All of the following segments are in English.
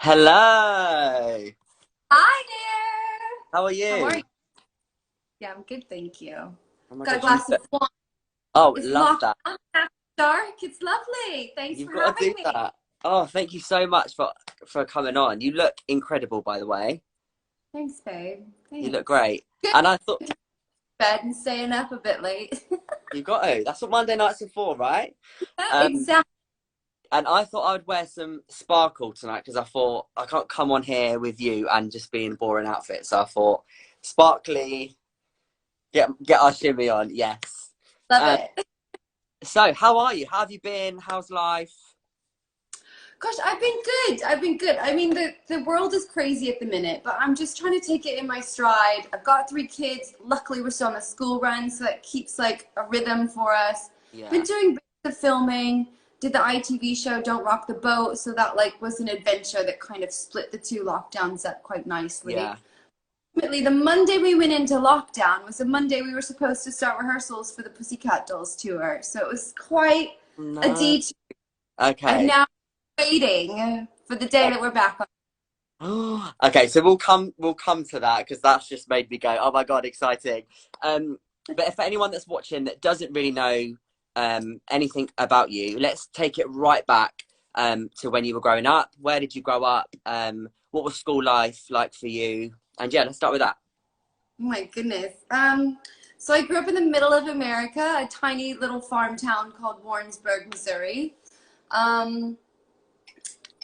Hello. Hi there. How are How are you? you? Yeah, I'm good, thank you. Oh my Got a God, you glass of look. wine. Oh, It's love locked that. on after dark. It's lovely. Thanks You've for got to having do me. that. Oh, thank you so much for coming on. You look incredible, by the way. Thanks, babe. You look Thanks. great. Good And I thought to get to bed and staying up a bit late. you got to. That's what Monday nights are for, right? Um, Exactly. and I thought I would wear some sparkle tonight because I thought I can't come on here with you and just be in boring outfits. So I thought sparkly, get our shimmy on. Yes. Love Um, it. so how are you? How have you been? How's life? Gosh, I've been good. I've been good. I mean, the world is crazy at the minute, but I'm just trying to take it in my stride. I've got 3 kids. Luckily, we're still on a school run, so that keeps like a rhythm for us. Been Yeah. doing bits of filming. Did the ITV show Don't Rock the Boat, so that like was an adventure that kind of split the 2 lockdowns up quite nicely. Yeah. Ultimately, the Monday we went into lockdown was the Monday we were supposed to start rehearsals for the Pussycat Dolls tour. So it was quite a No. detour. And Okay. now waiting for the day that we're back on. Okay, so we'll come to that because that's just made me go, oh my God, exciting. Um, but if for anyone that's watching that doesn't really know anything about you, let's take it right back to when you were growing up. Where did you grow up? What was school life like for you? And yeah, let's start with that. Oh my goodness. So I grew up in the middle of America, a tiny little farm town called Warrensburg, Missouri. Um,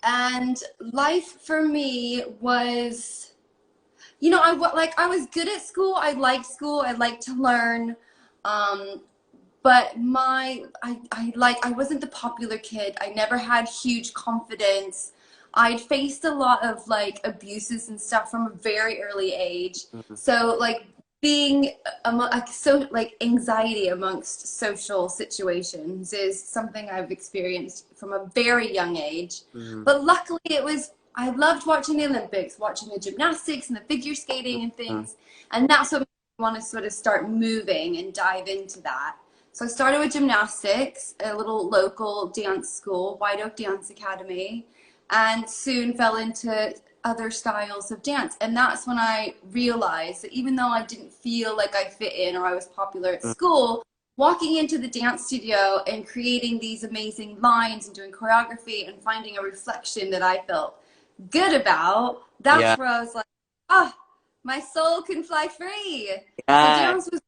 and life for me was, I was good at school. I liked school. I liked to learn. Um, but I wasn't the popular kid. I never had huge confidence. I'd faced a lot of like abuses and stuff from a very early age. Mhm. So like being so like anxiety amongst social situations is something I've experienced from a very young age. Mhm. But luckily I loved watching the Olympics, watching the gymnastics and the figure skating and Mhm. things. And that's what made me want to sort of start moving and dive into that. So I started with gymnastics, a little local dance school, White Oak Dance Academy, and soon fell into other styles of dance. And that's when I realized that even though I didn't feel like I fit in or I was popular at school, walking into the dance studio and creating these amazing lines and doing choreography and finding a reflection that I felt good about, Yeah. that's where I was like, ah, oh, my soul can fly free. So Yeah. dance was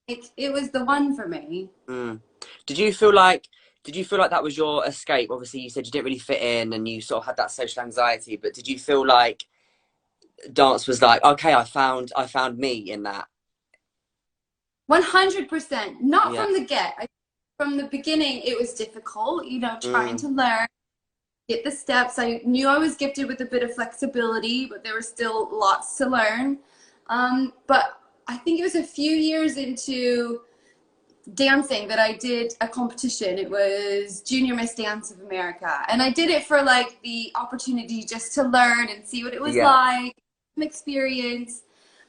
like, it was the one for me. Mm. Did you feel like did you feel like that was your escape? Obviously, you said you didn't really fit in and you sort of had that social anxiety, but did you feel like dance was like, okay, I found me in that? 100%. Not Yeah. from the get. From the beginning, it was difficult, trying Mm. to learn, get the steps. I knew I was gifted with a bit of flexibility, but there was still lots to learn. But I think it was a few years into dancing that I did a competition. It was Junior Miss Dance of America. And I did it for like the opportunity just to learn and see what it was Yeah. like, some experience.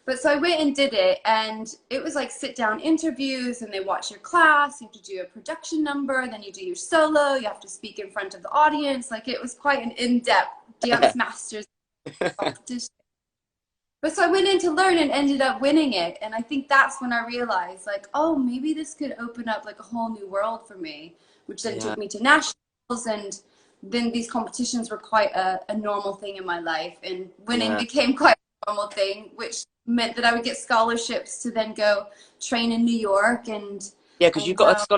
But so I went and did it, and it was like sit down interviews, and they watch your class. You have to do a production number, then you do your solo, you have to speak in front of the audience. Like it was quite an in depth dance masters competition. But so I went in to learn and ended up winning it. And I think that's when I realized, like, oh, maybe this could open up like a whole new world for me, which then Yeah. took me to nationals. And then these competitions were quite a normal thing in my life. And winning Yeah. became quite a normal thing, which meant that I would get scholarships to then go train in New York. Yeah, because you And got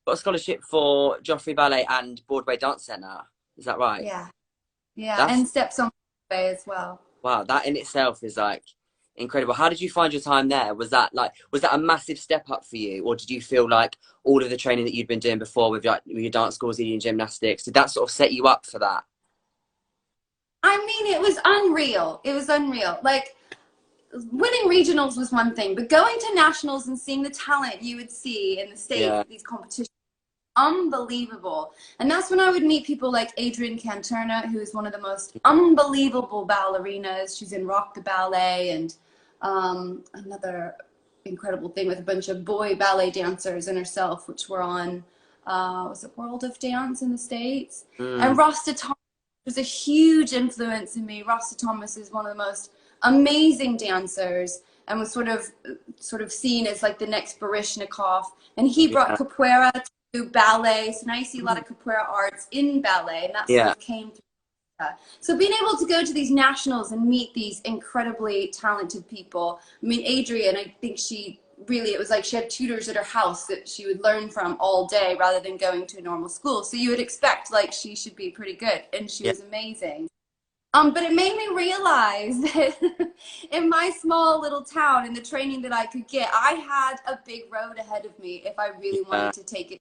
a scholarship for Joffrey Ballet and Broadway Dance Centre. Is that right? yeah, yeah. That's And steps on my way as well. wow, that in itself is like incredible. How did you find your time there? Was that a massive step up for you, or did you feel like all of the training that you'd been doing before with your dance schools and your gymnastics, did that sort of set you up for that? I mean, it was unreal. It was unreal. Like, winning regionals was one thing, but going to nationals and seeing the talent you would see in the States Yeah. at these competitions, unbelievable. And that's when I would meet people like Adrienne Canterna, who is one of the most unbelievable ballerinas. She's in Rock the Ballet, and another incredible thing with a bunch of boy ballet dancers and herself, which were on, was it World of Dance in the States? Mm. And Rasta Thomas, was a huge influence in me. Rasta Thomas is one of the most amazing dancers and was sort of seen as like the next Baryshnikov. And he brought Yeah. capoeira to ballet. So now you see a lot of capoeira arts in ballet, and that sort Yeah. of came through. So being able to go to these nationals and meet these incredibly talented people. I mean, Adrienne, I think it was like she had tutors at her house that she would learn from all day rather than going to a normal school. So you would expect like she should be pretty good, and she Yeah. was amazing. But it made me realize that in my small little town, in the training that I could get, I had a big road ahead of me if I really wanted to take it.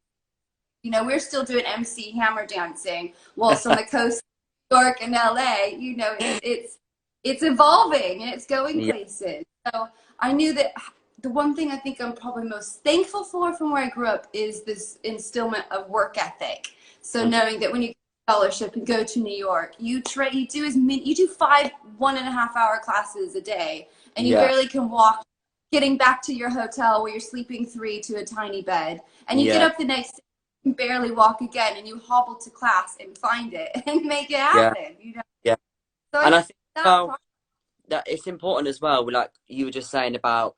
You know, we're still doing MC hammer dancing, whilst on the coast of New York and LA, you know, it's evolving and it's going Yeah. places. So I knew that the one thing I think I'm probably most thankful for from where I grew up is this instillment of work ethic. So knowing that when you scholarship and go to New York, you do 5 1.5 hour classes a day, and you Yeah. barely can walk, getting back to your hotel where you're sleeping 3 to a tiny bed, and you get Yeah. up the next day and barely walk again, and you hobble to class and find it and make it Yeah. happen. You know. Yeah. So And I think, that well, that it's important as well, like you were just saying about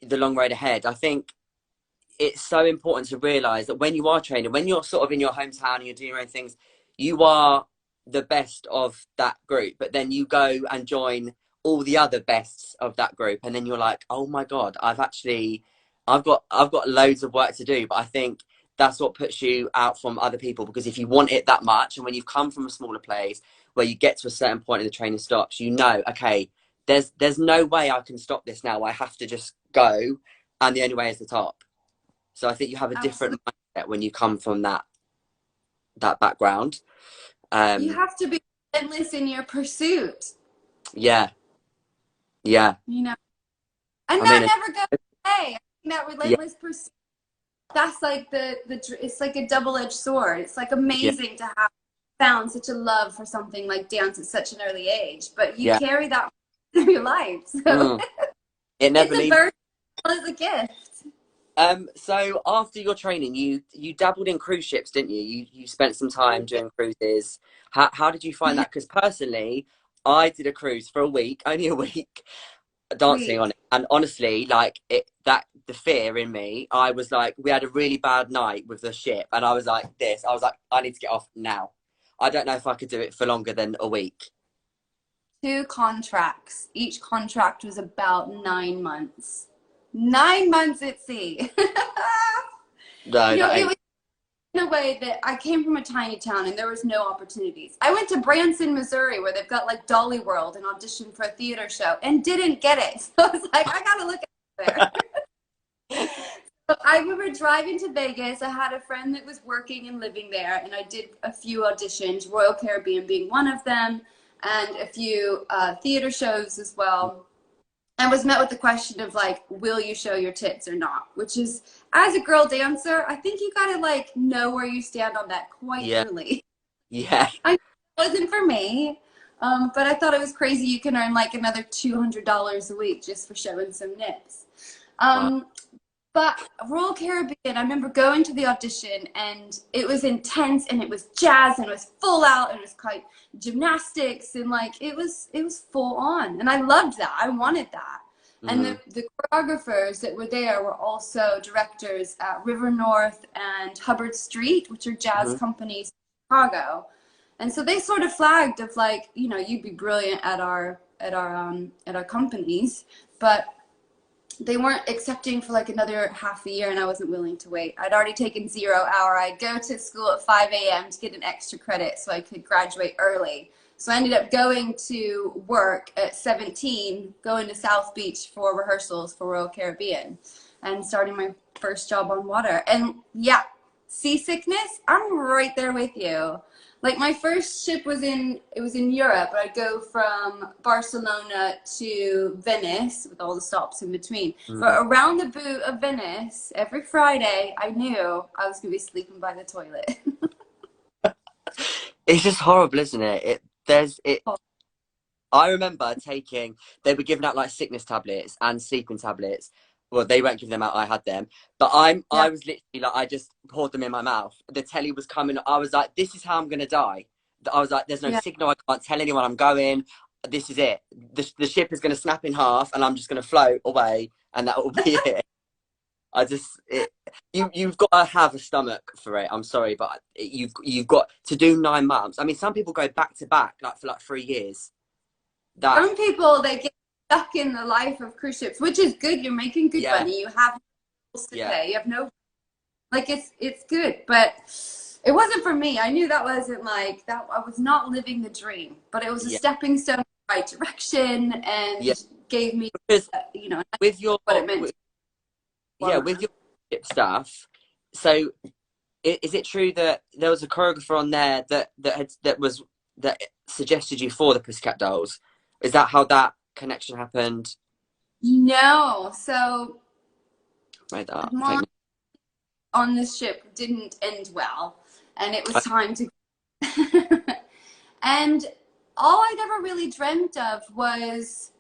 the long road ahead. I think it's so important to realize that when you are training, when you're sort of in your hometown and you're doing your own things, you are the best of that group, but then you go and join all the other bests of that group, and then you're like, oh my god, I've got loads of work to do. But I think that's what puts you out from other people, because if you want it that much, and when you've come from a smaller place where you get to a certain point and the training stops, you know, okay, there's no way I can stop this now. I have to just go, and the only way is the top. So I think you have a absolutely. different mindset when you come from that background. You have to be relentless in your pursuit. Yeah, yeah. You know, and I that mean, never goes away. I think that yeah, relentless pursuit. That's like it's like a double-edged sword. It's like yeah, amazing to have found such a love for something like dance at such an early age, but you yeah. carry that through your life. So Mm. It never it's a leaves. burden as well as a gift. So after your training, you dabbled in cruise ships, didn't you? You spent some time doing cruises. How did you find that? Because personally, I did a cruise for a week, only a week, dancing on Sweet. it, and honestly, like the fear in me, I was like, we had a really bad night with the ship, and I was like, I need to get off now. I don't know if I could do it for longer than a week. 2 contracts. Each contract was about 9 months. 9 months at sea. No, You know, that it ain't. was in a way that I came from a tiny town and there was no opportunities. I went to Branson, Missouri, where they've got like Dolly World, and auditioned for a theater show and didn't get it. So I was like, I gotta look at there. So I remember driving to Vegas. I had a friend that was working and living there, and I did a few auditions, Royal Caribbean being one of them, and a few theater shows as well. And was met with the question of like, will you show your tits or not? Which is, as a girl dancer, I think you gotta like know where you stand on that quite Yeah, early. yeah, It wasn't for me, but I thought it was crazy. You can earn like another $200 a week just for showing some nips. wow. Um, but Royal Caribbean, I remember going to the audition, and it was intense, and it was jazz, and it was full out, and it was quite gymnastics, and like it was full on, and I loved that. I wanted that. And Mm, the choreographers that were there were also directors at River North and Hubbard Street, which are jazz mhm. companies in Chicago. And so they sort of flagged of like, you know, you'd be brilliant at our companies, but they weren't accepting for like another half a year, and I wasn't willing to wait. I'd already taken 0 hour. I'd go to school at 5 a.m. to get an extra credit so I could graduate early. So I ended up going to work at 17, going to South Beach for rehearsals for Royal Caribbean and starting my first job on water. And yeah, seasickness, I'm right there with you. Like my first ship was in Europe. I'd go from Barcelona to Venice with all the stops in between. Mm. But around the boot of Venice, every Friday, I knew I was going to be sleeping by the toilet. It's just horrible, isn't it? There's it. I remember they were giving out like sickness tablets and sleeping tablets. Well, they won't give them out. I had them, but Yeah. I was literally like, I just poured them in my mouth. The telly was coming. I was like, this is how I'm gonna die. I was like, there's no Yeah. signal. I can't tell anyone I'm going. This is it. The ship is going to snap in half, and I'm just going to float away, and that will be it. You've got to have a stomach for it. I'm sorry, but you've got to do 9 months. I mean, some people go back to back, like for like 3 years. Some people, they get stuck in the life of cruise ships, which is good. You're making good money. You have no bills to pay. You have no, like, it's good, but it wasn't for me. I knew that wasn't like that. I was not living the dream, but it was a stepping stone in the right direction, and gave me, because you know, with your what it meant. with your ship stuff. So, is it true that there was a choreographer on there that suggested you for the Pussycat Dolls? Is that how that connection happened? No, so Made that up. my on this ship didn't end well, and it was time to and all I'd ever really dreamt of was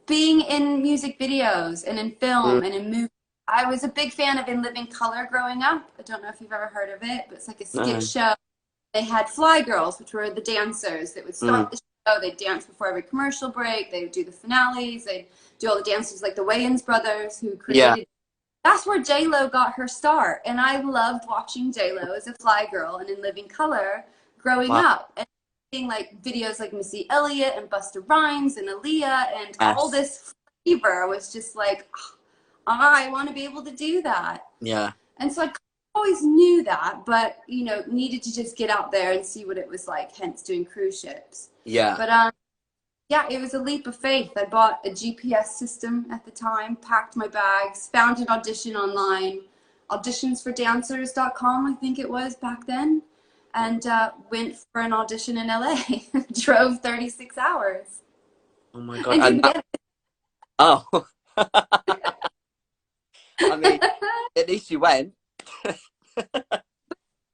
being in music videos and in film and in movies. I was a big fan of In Living Color growing up. I don't know if you've ever heard of it, but it's like a skit show. They had Fly Girls, which were the dancers that would start the show. They'd dance before every commercial break. They would do the finales. They'd do all the dances, like the Wayans brothers who created. That's where J-Lo got her start. And I loved watching J-Lo as a Fly Girl and In Living Color growing up. And seeing like videos like Missy Elliott and Busta Rhymes and Aaliyah and all this flavor was just like, I want to be able to do that. Yeah. And so I always knew that, but, you know, needed to just get out there and see what it was like, hence doing cruise ships. Yeah. But, yeah, it was a leap of faith. I bought a GPS system at the time, packed my bags, found an audition online, auditionsfordancers.com, I think it was back then, and went for an audition in LA. Drove 36 hours. Oh, my God. And get it. Oh. I mean, at least you went.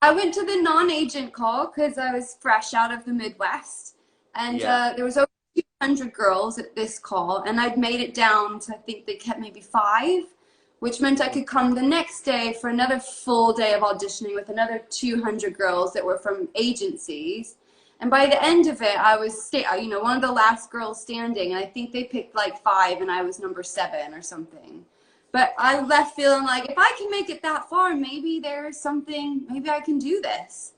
I went to the non-agent call because I was fresh out of the Midwest. And there was over 200 girls at this call. And I'd made it down to, I think they kept maybe 5, which meant I could come the next day for another full day of auditioning with another 200 girls that were from agencies. And by the end of it, I was, you know, one of the last girls standing. And I think they picked like 5 and I was number 7 or something. But I left feeling like, if I can make it that far, maybe there's something, maybe I can do this.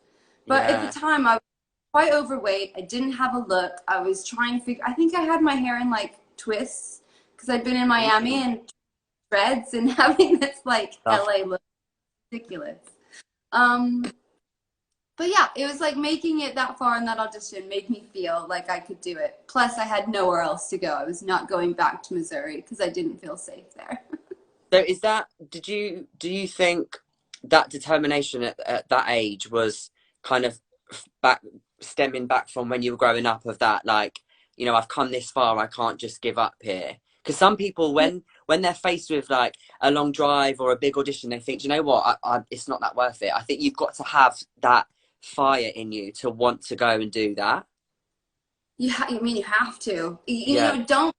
But at the time, I was quite overweight. I didn't have a look. I was trying to figure, I think I had my hair in like twists because I'd been in Miami and dreads and having this like LA look ridiculous. But yeah, it was like making it that far in that audition made me feel like I could do it. Plus, I had nowhere else to go. I was not going back to Missouri because I didn't feel safe there. So is that, do you think that determination at that age was kind of stemming back from when you were growing up, of that, like, you know, I've come this far, I can't just give up here? Because some people, when they're faced with like a long drive or a big audition, they think, you know what, it's not that worth it. I think you've got to have that fire in you to want to go and do that. I mean, you have to. You know, don't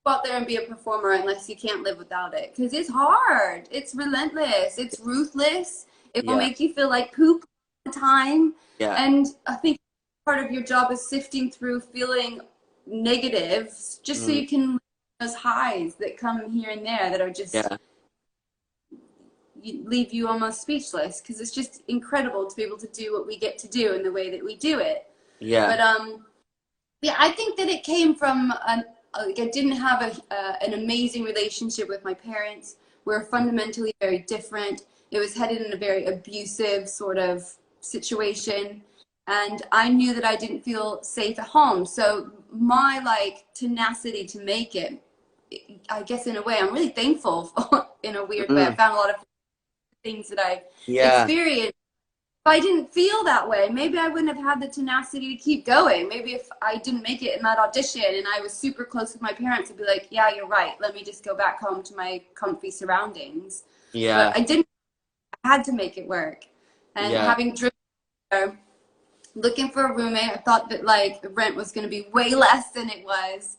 go out there and be a performer unless you can't live without it, because it's hard, it's relentless, it's ruthless, it will make you feel like poop all the time. And I think part of your job is sifting through feeling negatives just so you can live those highs that come here and there that are just leave you almost speechless, because it's just incredible to be able to do what we get to do in the way that we do it. But yeah, I think that it came from like, I didn't have an amazing relationship with my parents. We were fundamentally very different. It was headed in a very abusive sort of situation. And I knew that I didn't feel safe at home. So my like tenacity to make it, I guess in a way, I'm really thankful in a weird way. I found a lot of things that I experienced. If I didn't feel that way, maybe I wouldn't have had the tenacity to keep going. Maybe if I didn't make it in that audition and I was super close with my parents, I'd be like, yeah, you're right. Let me just go back home to my comfy surroundings. But I didn't. I had to make it work. And having driven there, looking for a roommate, I thought that like the rent was going to be way less than it was.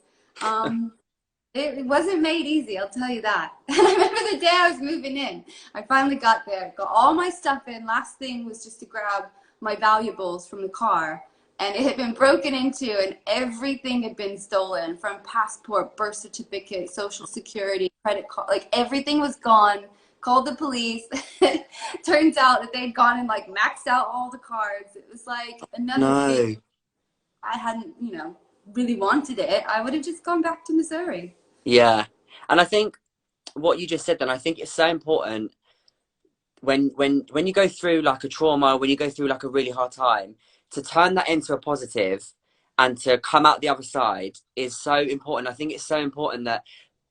It wasn't made easy, I'll tell you that. And I remember the day I was moving in. I finally got there, got all my stuff in. Last thing was just to grab my valuables from the car. and it had been broken into, and everything had been stolen, from passport, birth certificate, social security, credit card, like everything was gone. Called the police. Turns out that they'd gone and like maxed out all the cards. It was like another No. big, I hadn't, really wanted it, I would have just gone back to Missouri. Yeah. And I think what you just said then, I think it's so important when you go through like a trauma, when you go through like a really hard time, to turn that into a positive and to come out the other side is so important. I think it's so important that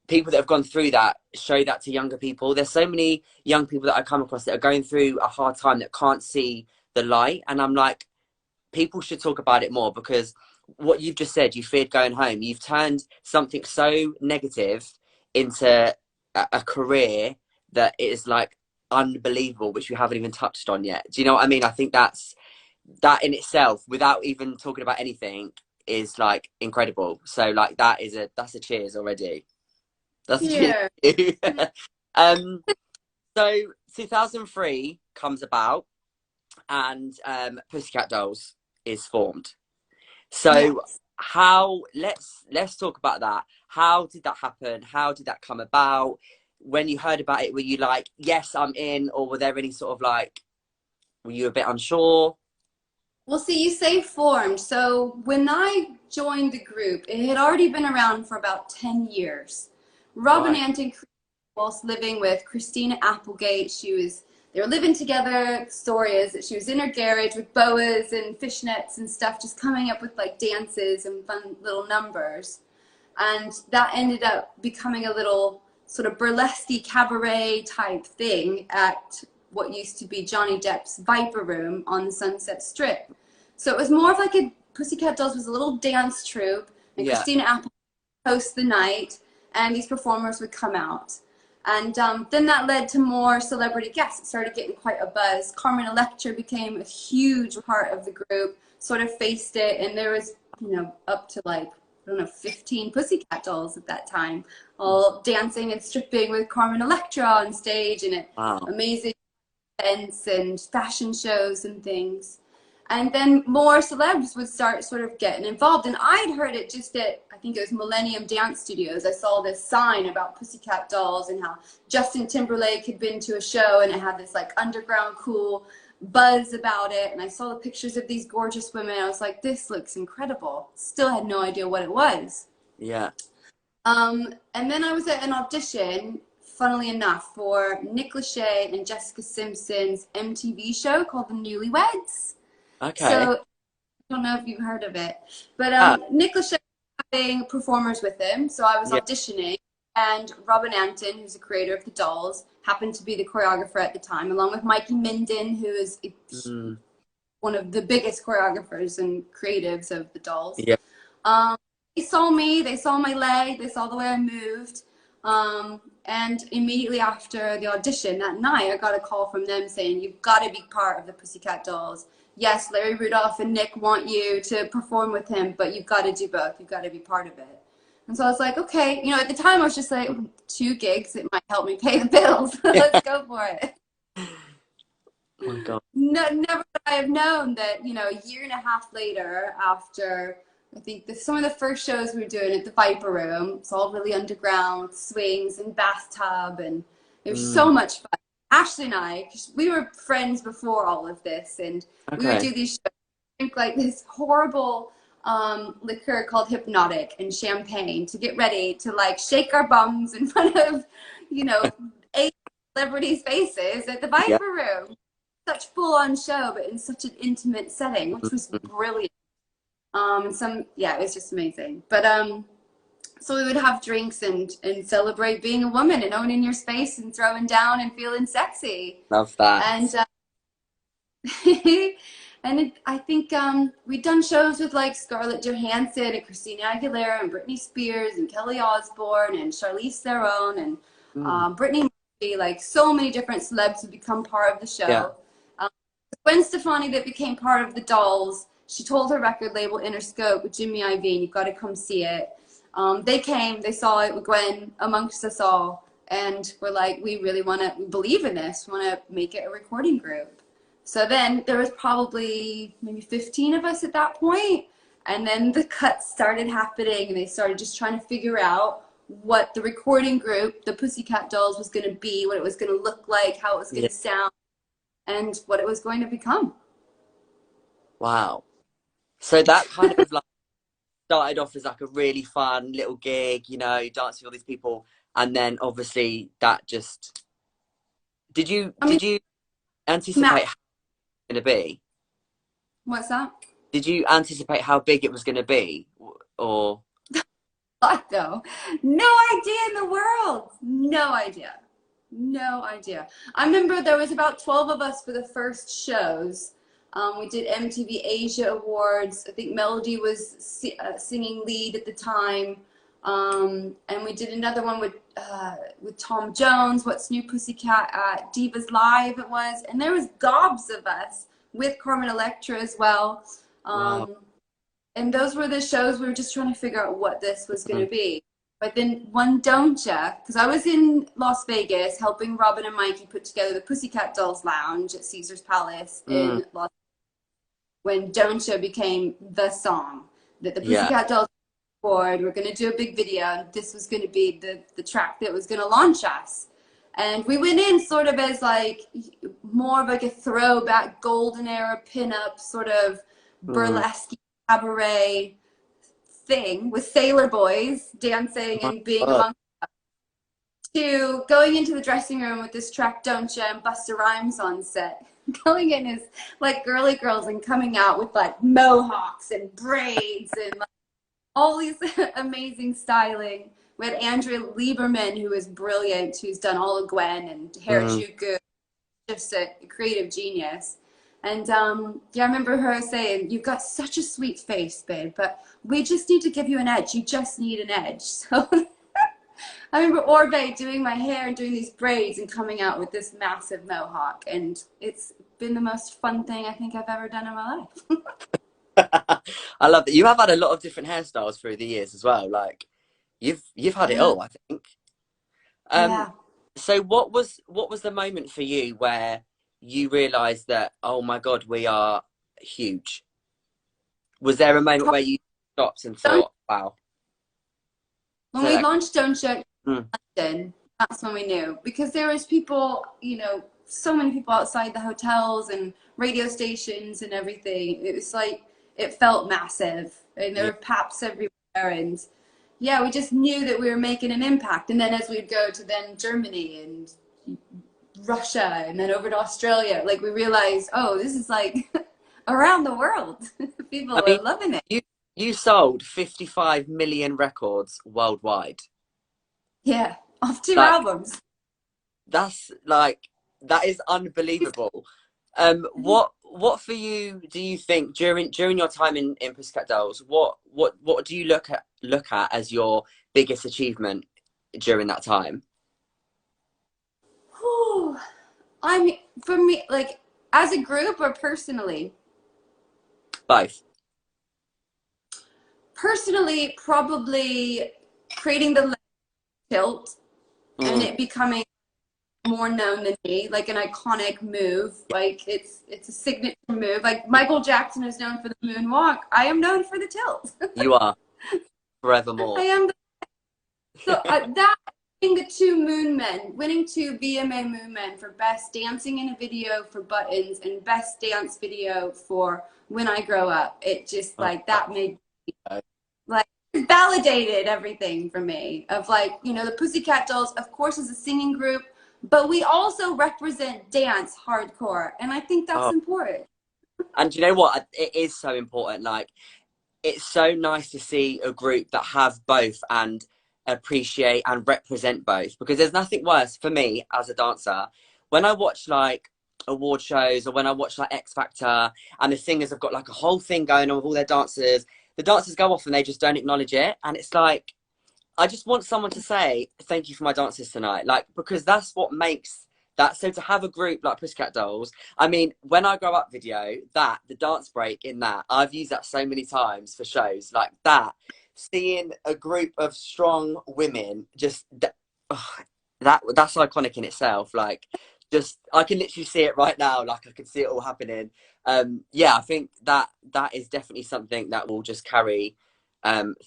people that have gone through that show that to younger people. There's so many young people that I come across that are going through a hard time that can't see the light. And I'm like, people should talk about it more, because what you've just said, you feared going home. You've turned something so negative into a career that is like unbelievable, which we haven't even touched on yet. Do you know what I mean? I think that in itself, without even talking about anything, is like incredible. So like that's a cheers already. That's a Yeah. cheers. So 2003 comes about, and Pussycat Dolls is formed. So Yes. how let's talk about that. How did that happen? How did that come about? When you heard about it, were you like, yes, I'm in, or were there any sort of like, were you a bit unsure? Well, see, you say formed. So when I joined the group, it had already been around for about 10 years. Robin Right. Anton, whilst living with Christina Applegate, they were living together. The story is that she was in her garage with boas and fishnets and stuff, just coming up with like dances and fun little numbers. And that ended up becoming a little sort of burlesque cabaret type thing at what used to be Johnny Depp's Viper Room on the Sunset Strip. So it was more of like Pussycat Dolls was a little dance troupe, and Yeah. Christina Applegate host the night, and these performers would come out. And then that led to more celebrity guests. It started getting quite a buzz. Carmen Electra became a huge part of the group, sort of faced it, and there was, up to like, I don't know, 15 Pussycat Dolls at that time, all dancing and stripping with Carmen Electra on stage, and Wow. amazing events and fashion shows and things. And then more celebs would start sort of getting involved. And I'd heard it just at, I think it was Millennium Dance Studios. I saw this sign about Pussycat Dolls and how Justin Timberlake had been to a show, and it had this like underground cool buzz about it. And I saw the pictures of these gorgeous women. I was like, this looks incredible. Still had no idea what it was. Yeah. And then I was at an audition, funnily enough, for Nick Lachey and Jessica Simpson's MTV show called The Newlyweds. Okay. So I don't know if you've heard of it, but Ah, Nick Lachey was having performers with him, so I was yeah. auditioning, and Robin Anton, who's the creator of the dolls, happened to be the choreographer at the time, along with Mikey Minden, who is Mm, one of the biggest choreographers and creatives of the dolls. yeah. They saw me, they saw my leg, they saw the way I moved. And immediately after the audition that night, I got a call from them saying, you've got to be part of the Pussycat Dolls. Yes, Larry Rudolph and Nick want you to perform with him, but you've got to do both. You've got to be part of it. And so I was like, okay. At the time I was just like, 2 gigs, it might help me pay the bills. Let's go for it. Oh my God. No, never would I have known that, a year and a half later, after I think some of the first shows we were doing at the Viper Room, it's all really underground, swings and bathtub, and it was so much fun. Ashley and I, 'cause we were friends before all of this, and we would Okay. do these shows, drink like this horrible liquor called Hypnotic and champagne to get ready to like shake our bums in front of, 8 celebrities' faces at the Yeah. Viper Room. Such full-on show, but in such an intimate setting, which was brilliant. It was just amazing. But so we would have drinks and celebrate being a woman and owning your space and throwing down and feeling sexy. Love that. And I think we'd done shows with like Scarlett Johansson and Christina Aguilera and Britney Spears and Kelly Osbourne and Charlize Theron and Brittany Murphy. Like so many different celebs would become part of the show. Yeah. Gwen Stefani, that became part of the Dolls, she told her record label Interscope with Jimmy Iovine, you've got to come see it. They came, they saw it with Gwen amongst us all, and we're like, we really want to believe in this, want to make it a recording group. So then there was probably maybe 15 of us at that point. And then the cuts started happening and they started just trying to figure out what the recording group, the Pussycat Dolls, was going to be, what it was going to look like, how it was going to sound, and what it was going to become. Wow. So that kind of like started off as like a really fun little gig, you know, dancing with all these people. And then obviously that just, did you anticipate how it was going to be? What's that? Did you anticipate how big it was going to be? Or? What though? No idea in the world. No idea. No idea. I remember there was about 12 of us for the first shows. We did MTV Asia Awards. I think Melody was singing lead at the time. And we did another one with Tom Jones, What's New Pussycat, Divas Live it was. And there was gobs of us with Carmen Electra as well. Wow. And those were the shows we were just trying to figure out what this was going to be. But then one Don't Ya, because I was in Las Vegas helping Robin and Mikey put together the Pussycat Dolls Lounge at Caesar's Palace in Las Vegas, when Don't Ya became the song that the Pussycat Dolls record. We're going to do a big video, and this was going to be the track that was going to launch us. And we went in sort of as like more of like a throwback golden era pinup sort of burlesque cabaret thing with sailor boys dancing and being among us, to going into the dressing room with this track Don't Ya and Busta Rhymes on set, going in as like girly girls and coming out with like mohawks and braids and like all these amazing styling. We had Andrea Lieberman, who is brilliant, who's done all of Gwen and Harajuku, just a creative genius. And yeah, I remember her saying, "You've got such a sweet face, babe, but we just need to give you an edge. You just need an edge." So I remember Orbe doing my hair and doing these braids and coming out with this massive mohawk. And it's been the most fun thing I think I've ever done in my life. I love that. You have had a lot of different hairstyles through the years as well. Like you've had it all, I think. So what was the moment for you where you realized that, oh my God, we are huge? Was there a moment where you stopped and thought, wow? When we launched Don't Ya in London, that's when we knew, because there was people, you know, so many people outside the hotels and radio stations and everything. It was like, it felt massive, and there were paps everywhere, and yeah, we just knew that we were making an impact. And then as we'd go to then Germany and Russia and then over to Australia, like we realized, oh, this is like around the world. People are loving it. You sold 55 million records worldwide. Yeah, off 2 albums. That's like, that is unbelievable. What for you do you think during your time in Pussycat Dolls? What do you look at as your biggest achievement during that time? I mean, for me, like as a group or personally? Both. Personally, probably creating the tilt and it becoming more known than me, like an iconic move. Like it's a signature move. Like Michael Jackson is known for the moonwalk. I am known for the tilt. You are forevermore. I am. So that being the 2 Moon Men, winning 2 VMA Moon Men for best dancing in a video for Buttons and best dance video for When I Grow Up. It just like that made like validated everything for me. Of like, you know, the Pussycat Dolls, of course, is a singing group, but we also represent dance hardcore, and I think that's important. And you know what? It is so important. Like, it's so nice to see a group that have both and appreciate and represent both, because there's nothing worse for me as a dancer when I watch like award shows or when I watch like X Factor and the singers have got like a whole thing going on with all their dancers. The dancers go off and they just don't acknowledge it, and it's like, I just want someone to say thank you for my dancers tonight, like, because that's what makes that. So to have a group like Pussycat Dolls, I mean, When I Grow Up video, that the dance break in that, I've used that so many times for shows like that. Seeing a group of strong women, just that's iconic in itself. Like, just, I can literally see it right now. Like I can see it all happening. Yeah, I think that is definitely something that will just carry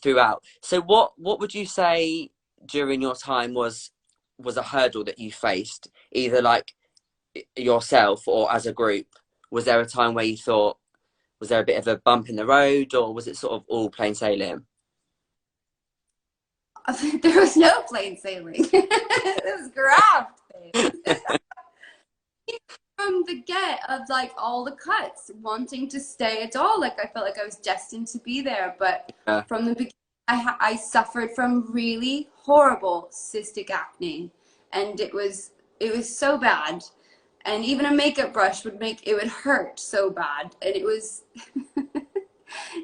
throughout. So what would you say during your time was a hurdle that you faced, either like yourself or as a group? Was there a time where you thought, was there a bit of a bump in the road, or was it sort of all plain sailing? There was no plain sailing. It was graft, babe. From the get of like all the cuts, wanting to stay a doll, like I felt like I was destined to be there. But Yeah. from the beginning, I suffered from really horrible cystic acne, and it was so bad. And even a makeup brush would hurt so bad, and it was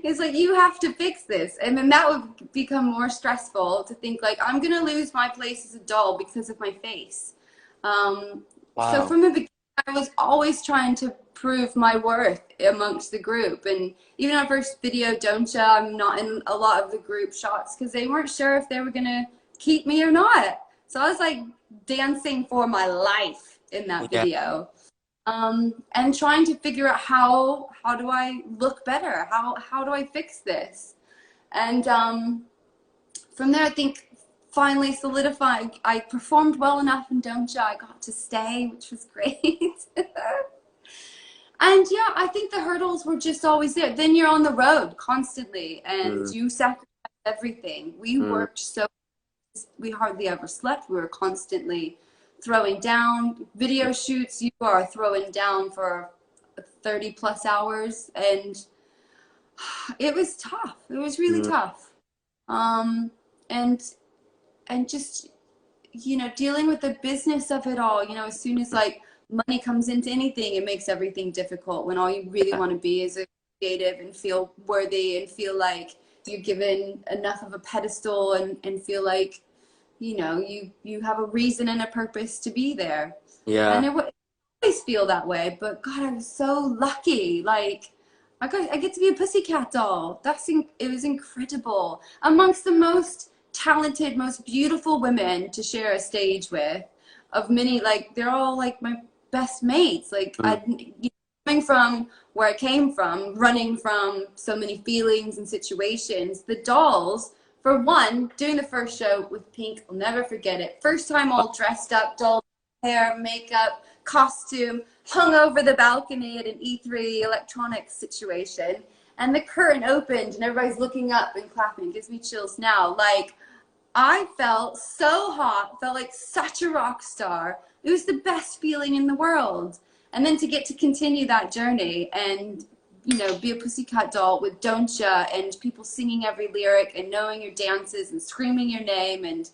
it's like, you have to fix this. And then that would become more stressful to think like, I'm gonna lose my place as a doll because of my face. So Wow. from the beginning, I was always trying to prove my worth amongst the group. And even our first video, Don't Ya, I'm not in a lot of the group shots because they weren't sure if they were gonna keep me or not. So I was like dancing for my life in that Yeah. video. And trying to figure out how do I look better? How do I fix this? And from there, I think finally solidified. I performed well enough in Don't Ya. I got to stay, which was great. And yeah, I think the hurdles were just always there. Then you're on the road constantly, and you sacrifice everything. We worked so we hardly ever slept. We were constantly throwing down video shoots. You are throwing down for 30 plus hours, and it was tough. It was really tough. And just, you know, dealing with the business of it all, you know, as soon as like money comes into anything, it makes everything difficult when all you really want to be is a creative and feel worthy and feel like you're given enough of a pedestal and feel like, you know, you have a reason and a purpose to be there. Yeah. And it would always feel that way, but God, I was so lucky. Like, I get to be a Pussycat Doll. It was incredible. Amongst the most talented, most beautiful women to share a stage with, of many, like, they're all like my best mates. Like, coming from where I came from, running from so many feelings and situations, the dolls, for one, doing the first show with Pink, I'll never forget it. First time all dressed up, doll hair, makeup, costume, hung over the balcony at an E3 electronics situation. And the curtain opened and everybody's looking up and clapping. It gives me chills now. Like, I felt so hot, felt like such a rock star. It was the best feeling in the world. And then to get to continue that journey and, you know, be a Pussycat Doll with Don't Ya, and people singing every lyric and knowing your dances and screaming your name and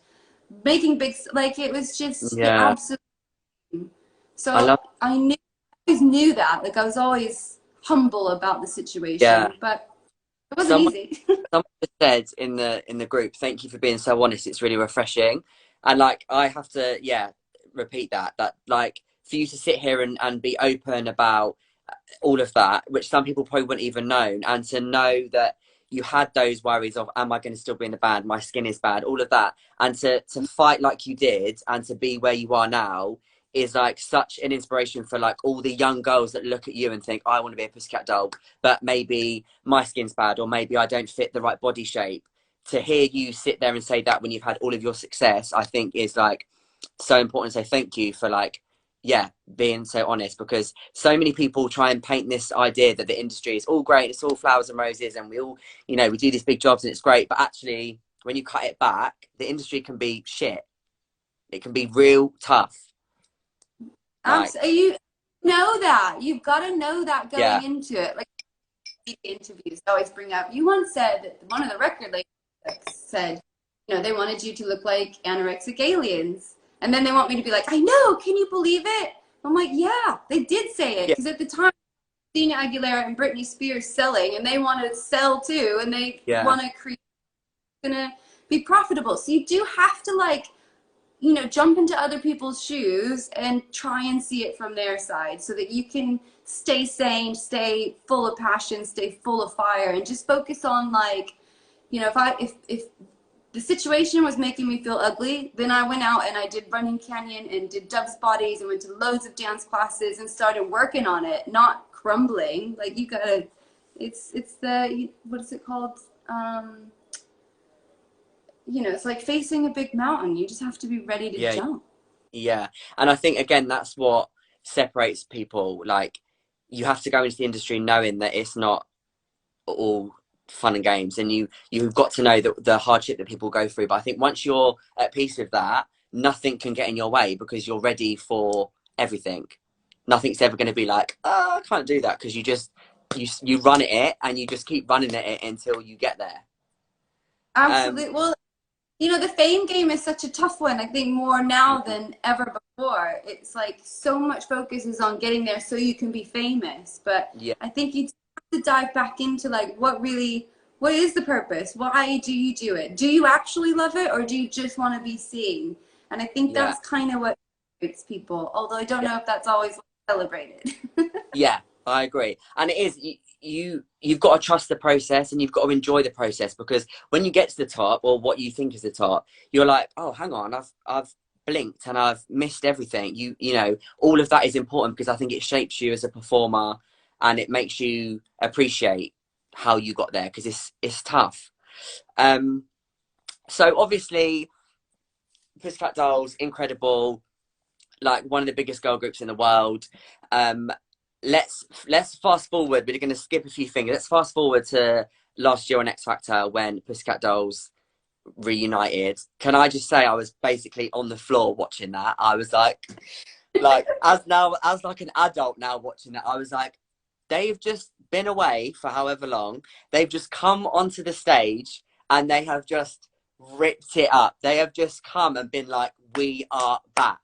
making big, like, it was just the Yeah. absolute. I love. So I always knew that. Like, I was always humble about the Yeah. situation, but it wasn't Someone easy. someone just said in the group, thank you for being so honest. It's really refreshing. And like I have to, yeah, repeat that like for you to sit here and be open about all of that, which some people probably wouldn't even know, and to know that you had those worries of, am I going to still be in the band? My skin is bad, all of that. And to fight like you did and to be where you are now is like such an inspiration for like all the young girls that look at you and think, I want to be a Pussycat Doll, but maybe my skin's bad, or maybe I don't fit the right body shape. To hear you sit there and say that when you've had all of your success, I think is like so important. So thank you for like, yeah, being so honest, because so many people try and paint this idea that the industry is all great, it's all flowers and roses, and we all, you know, we do these big jobs and it's great. But actually, when you cut it back, the industry can be shit. It can be real tough. Like, You know that. You've got to know that going yeah, into it. Like, interviews I always bring up. You once said that one of the record labels said, you know, they wanted you to look like anorexic aliens. And then they want me to be like, I know, can you believe it? I'm like, yeah, they did say it. yeah, Because at the time, Christina Aguilera and Britney Spears selling, and they want to sell too, and they yeah, want to create, gonna be profitable. So you do have to, like, you know, jump into other people's shoes and try and see it from their side so that you can stay sane, stay full of passion, stay full of fire, and just focus on, like, you know, if the situation was making me feel ugly. Then I went out and I did Running Canyon and did Dove's Bodies and went to loads of dance classes and started working on it, not crumbling. Like, you gotta, it's the, what is it called? You know, it's like facing a big mountain. You just have to be ready to Yeah, jump. yeah. And I think, again, that's what separates people. Like, you have to go into the industry knowing that it's not all fun and games, and you've got to know the hardship that people go through. But I think once you're at peace with that, nothing can get in your way, because you're ready for everything. Nothing's ever going to be like, oh, I can't do that, because you run at it, and you just keep running at it until you get there. Absolutely. Well, you know, the fame game is such a tough one. I think more now than ever before. It's like so much focus is on getting there so you can be famous. But Yeah, I think you have to dive back into like what is the purpose? Why do you do it? Do you actually love it, or do you just want to be seen? And I think yeah, that's kind of what makes people, although I don't yeah. know if that's always celebrated. Yeah, I agree. And it is, you've got to trust the process, and you've got to enjoy the process, because when you get to the top, or what you think is the top, you're like, oh, hang on, I've blinked and I've missed everything. You know, all of that is important, because I think it shapes you as a performer, and it makes you appreciate how you got there, because it's tough. So obviously, Pussycat Dolls, incredible, like one of the biggest girl groups in the world. Um, let's fast forward. We're going to skip a few things. Let's fast forward to last year on X Factor, when Pussycat Dolls reunited. Can I just say, I was basically on the floor watching that. I was like as like an adult now watching that, I was like, they've just been away for however long. They've just come onto the stage, and they have just ripped it up. They have just come and been like, we are back.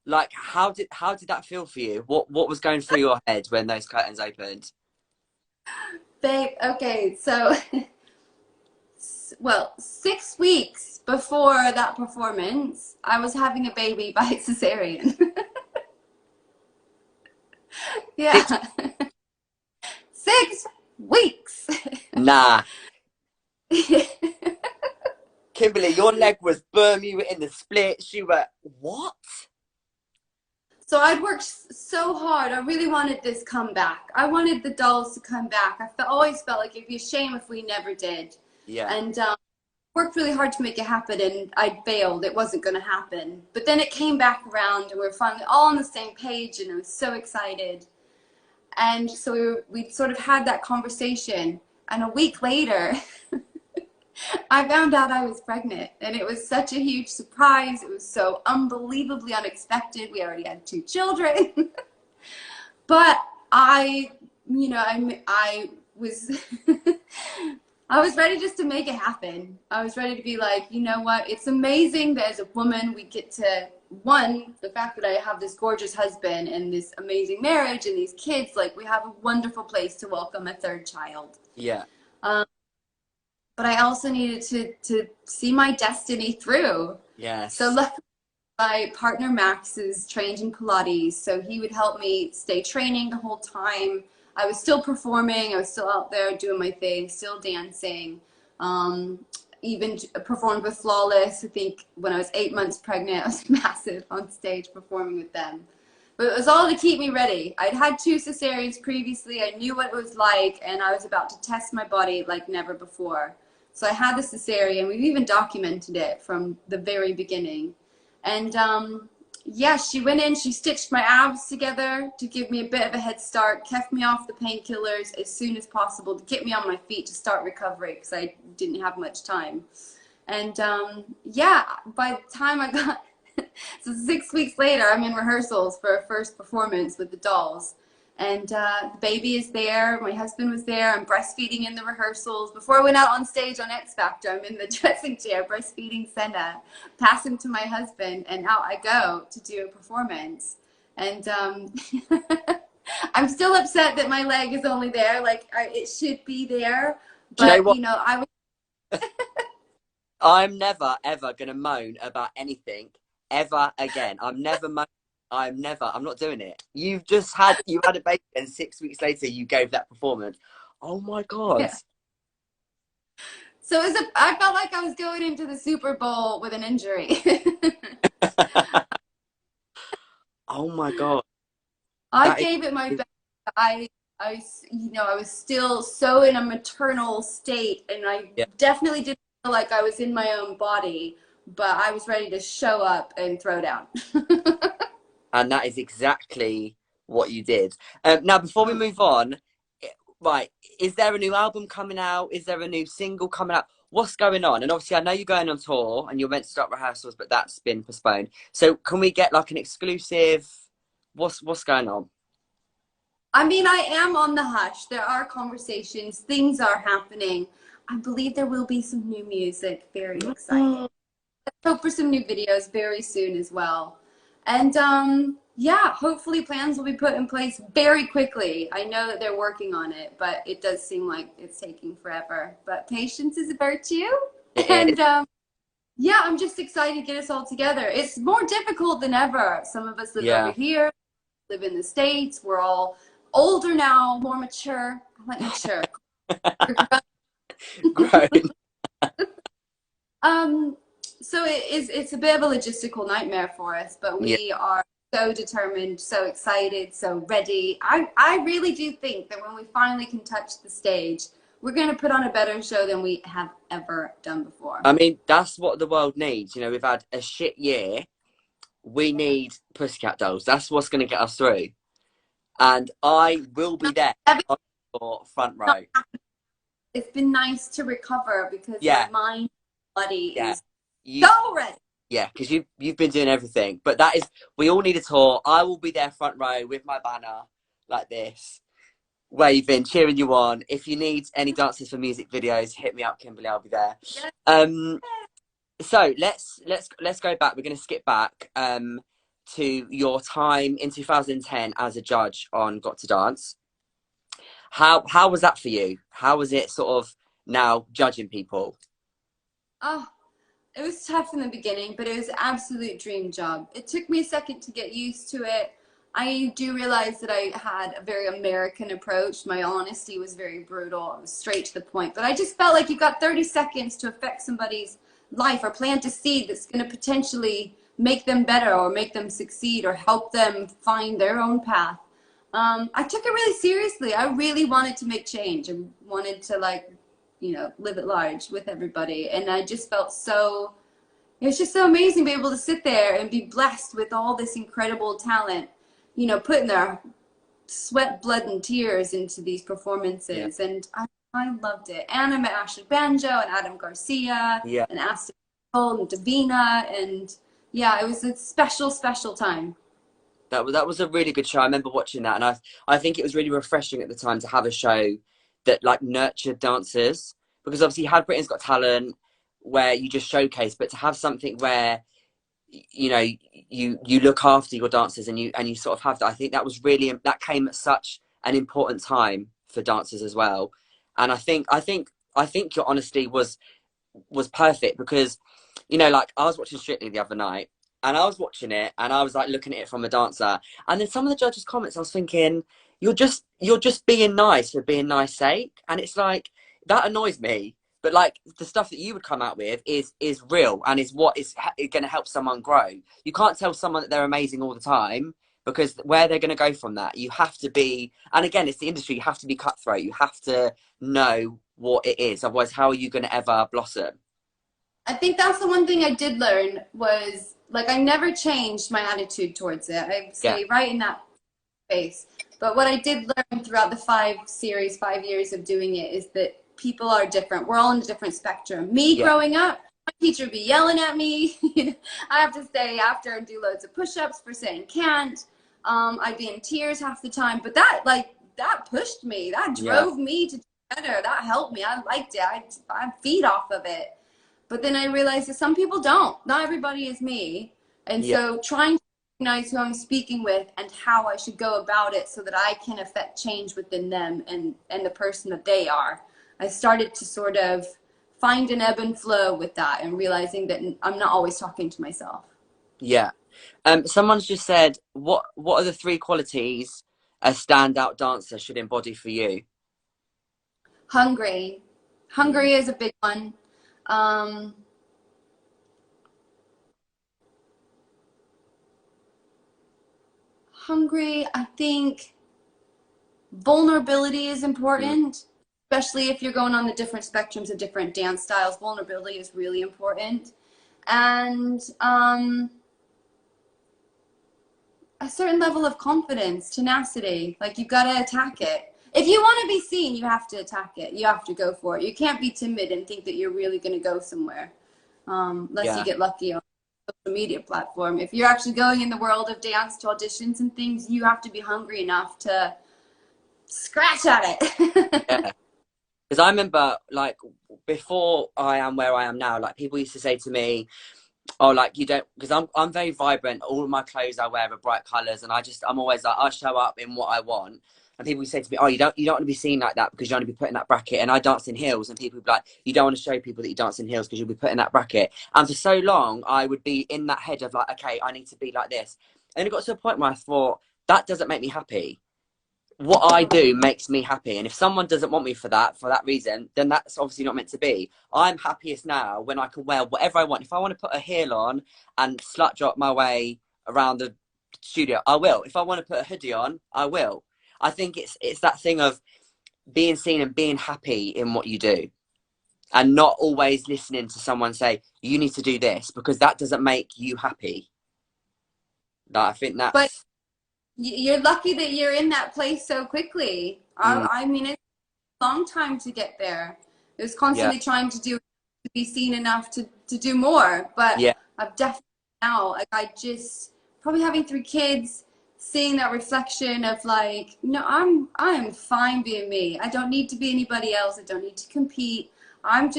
Like, how did that feel for you? What was going through your head when those curtains opened? Babe, okay, so well, 6 weeks before that performance, I was having a baby by cesarean. Yeah. Six, 6 weeks. nah. Kimberly, your leg was firm. You were in the splits. You were, what? So I'd worked so hard. I really wanted this comeback. I wanted the dolls to come back. Always felt like it'd be a shame if we never did. Yeah, And worked really hard to make it happen, and I failed. It wasn't going to happen. But then it came back around, and we were finally all on the same page, and I was so excited. And so we sort of had that conversation. And a week later, I found out I was pregnant, and it was such a huge surprise. It was so unbelievably unexpected. We already had 2 children. But you know, I was I was ready just to make it happen. I was ready to be like, you know what? It's amazing that as a woman we get to, one, the fact that I have this gorgeous husband and this amazing marriage and these kids, like we have a wonderful place to welcome a 3rd child. yeah, But I also needed to see my destiny through. yes, So luckily, my partner Max is trained in Pilates, so he would help me stay training the whole time. I was still performing. I was still out there doing my thing, still dancing. Even performed with Flawless. I think when I was 8 months pregnant, I was massive on stage performing with them. But it was all to keep me ready. I'd had 2 cesareans previously. I knew what it was like, and I was about to test my body like never before. So I had the cesarean. We've even documented it from the very beginning. And yeah, she went in, she stitched my abs together to give me a bit of a head start, kept me off the painkillers as soon as possible to get me on my feet to start recovery, because I didn't have much time. And yeah, by the time I got, so 6 weeks later, I'm in rehearsals for a first performance with the dolls. And the baby is there, my husband was there, I'm breastfeeding in the rehearsals. Before I went out on stage on X Factor, I'm in the dressing chair breastfeeding Senna, passing to my husband, and out I go to do a performance. And I'm still upset that my leg is only there, like it should be there. do you know But, what? you know, I was... I'm never ever gonna moan about anything ever again. I'm not doing it. You had a baby, and 6 weeks later you gave that performance. Oh my God. Yeah. So I felt like I was going into the Super Bowl with an injury. Oh my God. I That gave it my is, best. I was still so in a maternal state, and I yeah. definitely didn't feel like I was in my own body, but I was ready to show up and throw down. And that is exactly what you did. Now, before we Oh, move on, right, is there a new album coming out? Is there a new single coming out? What's going on? And obviously, I know you're going on tour and you're meant to start rehearsals, but that's been postponed. So, can we get like an exclusive? What's going on? I mean, I am on the hush. There are conversations, things are happening. I believe there will be some new music. Very excited. Mm. Hope for some new videos very soon as well. And yeah, hopefully plans will be put in place very quickly. I know that they're working on it, but it does seem like it's taking forever. But patience is a virtue. It is. And yeah, I'm just excited to get us all together. It's more difficult than ever. Some of us live over Yeah. here, live in the States. We're all older now, more mature. I like mature. Grown. Um, so it's a bit of a logistical nightmare for us, but Yeah. we are so determined, so excited, so ready. I really do think that when we finally can touch the stage, we're going to put on a better show than we have ever done before. I mean, that's what the world needs. You know, we've had a shit year. We need Pussycat Dolls. That's what's going to get us through. And I will be there for front row. It's been nice to recover because my Yeah, mind, body yeah. is You, so ready. yeah, because you've been doing everything. But that is, we all need a tour. I will be there front row with my banner like this, waving, cheering you on. If you need any dancers for music videos, hit me up, Kimberly. I'll be there. Yes. So let's go back. We're going to skip back to your time in 2010 as a judge on Got to Dance. How was that for you? How was it sort of now judging people? Oh, it was tough in the beginning, but it was an absolute dream job. It took me a second to get used to it. I do realize that I had a very American approach. My honesty was very brutal. I was straight to the point. But I just felt like you got 30 seconds to affect somebody's life or plant a seed that's going to potentially make them better or make them succeed or help them find their own path. I took it really seriously. I really wanted to make change. I wanted to live at large with everybody. And I just felt it was just so amazing to be able to sit there and be blessed with all this incredible talent, putting their sweat, blood, and tears into these Yeah, performances. And I loved it. And I met Ashley Banjo and Adam Garcia yeah. and Aston Cole and Davina. And yeah, it was a special, special time. That was a really good show. I remember watching that, and I think it was really refreshing at the time to have a show that like nurtured dancers, because obviously you had Britain's Got Talent where you just showcase, but to have something where you know you look after your dancers and you sort of have that. I think that was really, that came at such an important time for dancers as well. And I think your honesty was perfect, because like I was watching Strictly the other night, and I was watching it and I was like looking at it from a dancer, and then some of the judges' comments, I was thinking, you're just being nice for being nice sake, and it's like that annoys me. But like the stuff that you would come out with is real and is what is going to help someone grow. You can't tell someone that they're amazing all the time, because where they're going to go from that, you have to be, and again, it's the industry, you have to be cutthroat, you have to know what it is, otherwise how are you going to ever blossom? I think that's the one thing I did learn was like I never changed my attitude towards it. I Yeah, stay right in that space. But what I did learn throughout the 5 years of doing it is that people are different. We're all in a different spectrum. Me yeah, growing up, my teacher would be yelling at me. I have to stay after and do loads of push-ups for saying can't. I'd be in tears half the time. But that pushed me. That yeah, drove me to do better. That helped me. I liked it. I feed off of it. But then I realized that some people don't. Not everybody is me. And yeah. so trying to recognize who I'm speaking with and how I should go about it so that I can affect change within them and the person that they are. I started to sort of find an ebb and flow with that and realizing that I'm not always talking to myself. Yeah. Someone's just said, what are the three qualities a standout dancer should embody for you? Hungry, Hungry is a big one. Hungry, I think vulnerability is Mm. important, especially if you're going on the different spectrums of different dance styles. Vulnerability is really important. And a certain level of confidence, tenacity. Like, you've got to attack it. If you want to be seen, you have to attack it. You have to go for it. You can't be timid and think that you're really going to go somewhere, unless you Yeah. get lucky on a social media platform. If you're actually going in the world of dance to auditions and things, you have to be hungry enough to scratch at it. Yeah. Because I remember, like, before I am where I am now, like, people used to say to me, oh, like, you don't, because I'm very vibrant. All of my clothes I wear are bright colours, and I'm always like, I show up in what I want. And people say to me, oh, you don't want to be seen like that because you want to be put in that bracket. And I dance in heels, and people would be like, you don't want to show people that you dance in heels because you'll be put in that bracket. And for so long, I would be in that head of like, okay, I need to be like this. And it got to a point where I thought, that doesn't make me happy. What I do makes me happy, and if someone doesn't want me for that reason, then that's obviously not meant to be. I'm happiest now when I can wear whatever I want. If I want to put a heel on and slut drop my way around the studio, I will. If I want to put a hoodie on, I will. I think it's that thing of being seen and being happy in what you do, and not always listening to someone say you need to do this, because that doesn't make you happy. Like, I think But that's you're lucky that you're in that place so quickly. mm, I mean, it's a long time to get there. It was yeah, constantly trying to be seen enough to do more. But yeah, I've definitely now, like, I just, probably having 3 kids, seeing that reflection of like, no, I'm fine being me. I don't need to be anybody else. I don't need to compete. I'm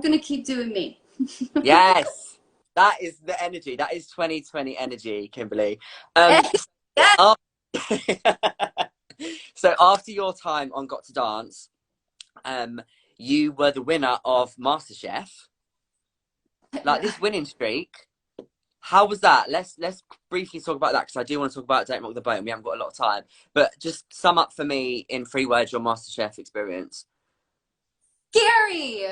gonna keep doing me. yes. That is the energy. That is 2020 energy, Kimberly. Yeah. After, so after your time on Got to Dance, you were the winner of MasterChef. Like, this winning streak, how was that? Let's briefly talk about that, because I do want to talk about Don't Rock the Boat, and we haven't got a lot of time. But just sum up for me in 3 words your MasterChef experience. Scary.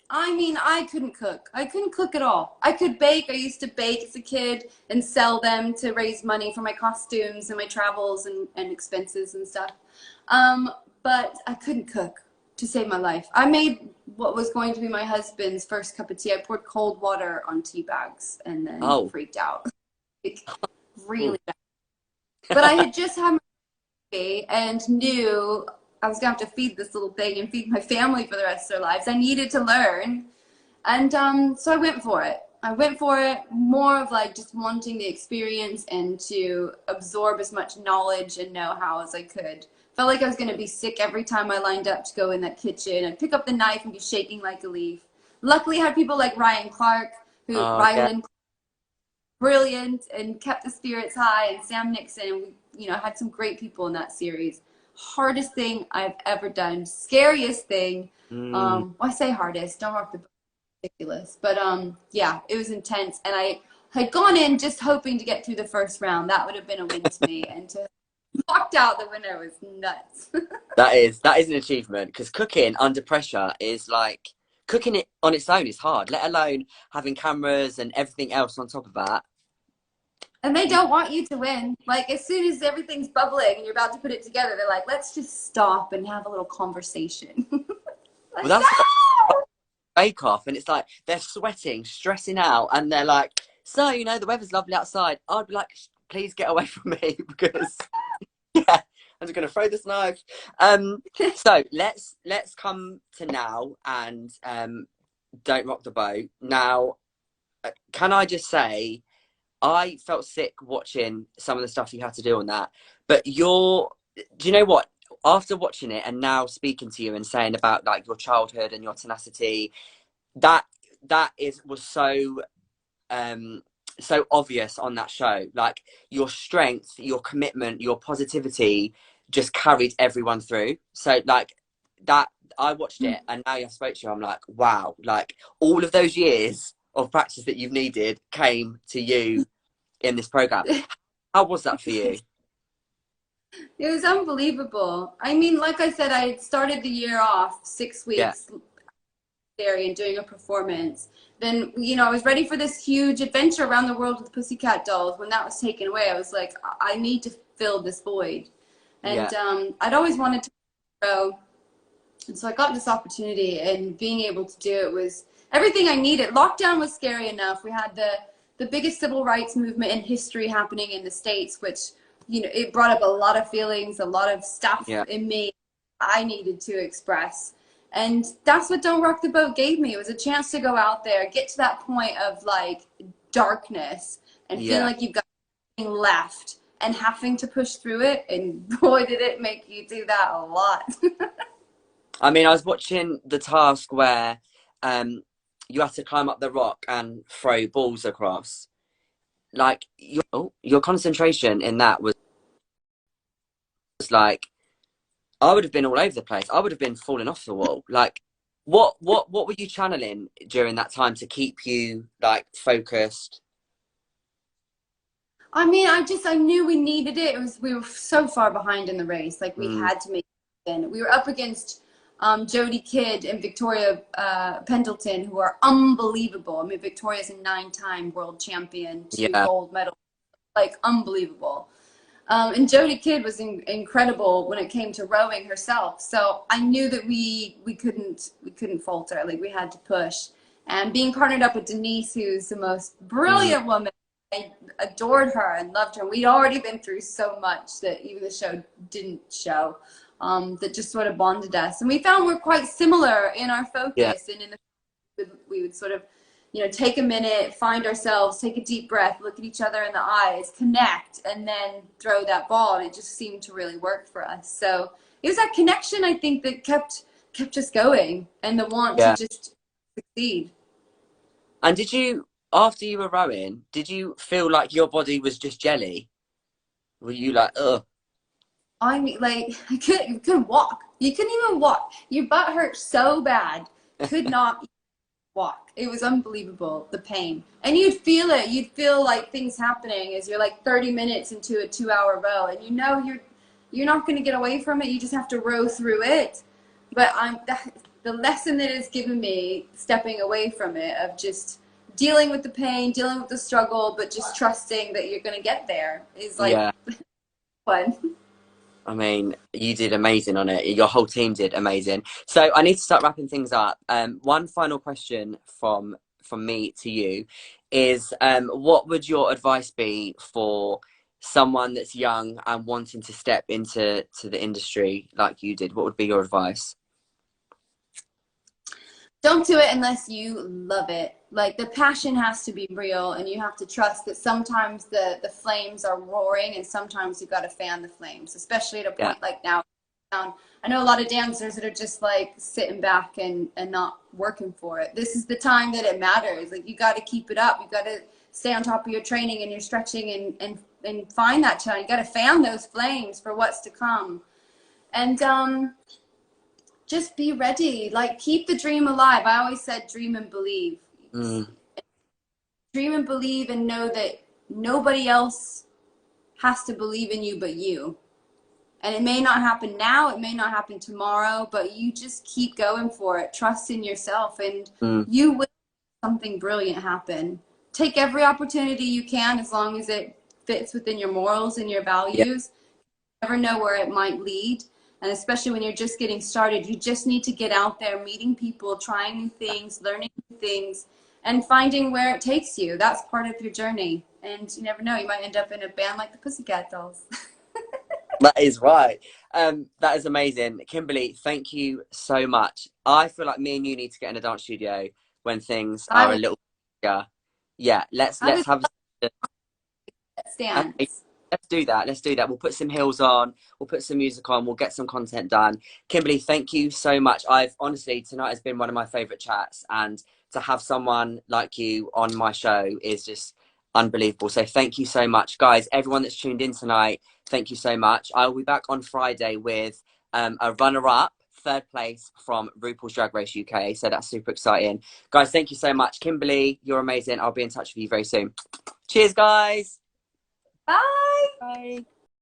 I mean, I couldn't cook. I couldn't cook at all. I could bake. I used to bake as a kid and sell them to raise money for my costumes and my travels and expenses and stuff. But I couldn't cook to save my life. I made what was going to be my husband's first cup of tea. I poured cold water on tea bags and then Oh, freaked out. Like, ooh. really bad. But I had just had my baby and knew I was going to have to feed this little thing and feed my family for the rest of their lives. I needed to learn. And so I went for it. I went for it more of like just wanting the experience and to absorb as much knowledge and know-how as I could. Felt like I was going to be sick every time I lined up to go in that kitchen. I'd pick up the knife and be shaking like a leaf. Luckily, I had people like Oh, yeah. Rylan, brilliant, and kept the spirits high, and Sam Nixon. And we, had some great people in that series. Hardest thing I've ever done. Scariest thing. Mm. I say hardest. Don't rock the boat. Ridiculous. But yeah, it was intense, and I had gone in just hoping to get through the first round. That would have been a win to me, and to knocked out the winner was nuts. That is an achievement, because cooking under pressure is like, cooking it on its own is hard, let alone having cameras and everything else on top of that. And they don't want you to win. Like, as soon as everything's bubbling and you're about to put it together, they're like, let's just stop and have a little conversation. Well, Like, that's no! Bake Off, and it's like they're sweating, stressing out, and they're like, so, the weather's lovely outside. I'd be like, please get away from me, because yeah, I'm just gonna throw this knife. So let's come to now, and Don't Rock the Boat. Now, can I just say, I felt sick watching some of the stuff you had to do on that. But do you know what? After watching it and now speaking to you and saying about like your childhood and your tenacity, was so obvious on that show. Like, your strength, your commitment, your positivity just carried everyone through. So like that, I watched it, and now I spoke to you, I'm like, wow, like all of those years of practice that you've needed came to you in this program. How was that for you? It was unbelievable. I mean, like I said, I started the year off 6 weeks there and doing a performance. Then, you know, I was ready for this huge adventure around the world with the Pussycat Dolls. When that was taken away, I was like, I need to fill this void. And Yeah. I'd always wanted to grow. And so I got this opportunity, and being able to do it was everything I needed. Lockdown was scary enough. We had the biggest civil rights movement in history happening in the States, which, you know, it brought up a lot of feelings, a lot of stuff Yeah. in me I needed to express. And that's what Don't Rock the Boat gave me. It was a chance to go out there, get to that point of like darkness and feeling Yeah. like you've got nothing left and having to push through it. And boy, did it make you do that a lot. I mean, I was watching the task where you have to climb up the rock and throw balls across. Like your concentration in that was like, I would have been all over the place. I would have been falling off the wall. Like, what were you channeling during that time to keep you like focused? I mean, I knew we needed it. We were so far behind in the race. Like we had to make it in. We were up against Jodie Kidd and Victoria Pendleton, who are unbelievable. I mean, Victoria's a 9-time world champion, 2 Yeah. gold medals, like unbelievable. And Jodie Kidd was incredible when it came to rowing herself. So I knew that we couldn't falter. Like we had to push. And being partnered up with Denise, who's the most brilliant woman, I adored her and loved her. We'd already been through so much that even the show didn't show. That just sort of bonded us, and we found we're quite similar in our focus, and in the we would sort of, you know, take a minute, find ourselves, take a deep breath, look at each other in the eyes, connect, and then throw that ball. And it just seemed to really work for us. So it was that connection, I think, that kept us going, and the want to just succeed. And did you, after you were rowing, did you feel like your body was just jelly? Were you like, ugh? I mean, like, you couldn't walk. You couldn't even walk. Your butt hurt so bad. Could not walk. It was unbelievable, the pain. And you'd feel it. You'd feel like things happening as you're like 30 minutes into a 2-hour row. And you know you're not going to get away from it. You just have to row through it. But the lesson that it's given me, stepping away from it, of just dealing with the pain, dealing with the struggle, but just trusting that you're going to get there, is like fun. I mean, you did amazing on it. Your whole team did amazing. So I need to start wrapping things up. One final question from me to you is, what would your advice be for someone that's young and wanting to step into the industry like you did? What would be your advice? Don't do it unless you love it. Like, the passion has to be real, and you have to trust that sometimes the flames are roaring, and sometimes you've got to fan the flames, especially at a point like now. I know a lot of dancers that are just like sitting back and not working for it. This is the time that it matters. Like, you got to keep it up. You got to stay on top of your training and your stretching, and find that time. You got to fan those flames for what's to come. And just be ready. Like, keep the dream alive. I always said dream and believe. Dream and believe, and know that nobody else has to believe in you but you. And it may not happen now, it may not happen tomorrow, but you just keep going for it. Trust in yourself, and you will make something brilliant happen. Take every opportunity you can, as long as it fits within your morals and your values. You never know where it might lead. And especially when you're just getting started, you just need to get out there, meeting people, trying new things, learning new things, and finding where it takes you. That's part of your journey. And you never know, you might end up in a band like the Pussycat Dolls. That is right. That is amazing. Kimberly, thank you so much. I feel like me and you need to get in a dance studio when things are a little bigger. Yeah, let's have a dance. Okay, let's do that. Let's do that. We'll put some heels on. We'll put some music on. We'll get some content done. Kimberly, thank you so much. Honestly, tonight has been one of my favorite chats, and to have someone like you on my show is just unbelievable. So thank you so much, guys. Everyone that's tuned in tonight, thank you so much. I will be back on Friday with a runner-up, 3rd place from RuPaul's Drag Race UK. So that's super exciting. Guys, thank you so much. Kimberly, you're amazing. I'll be in touch with you very soon. Cheers, guys. Bye. Bye.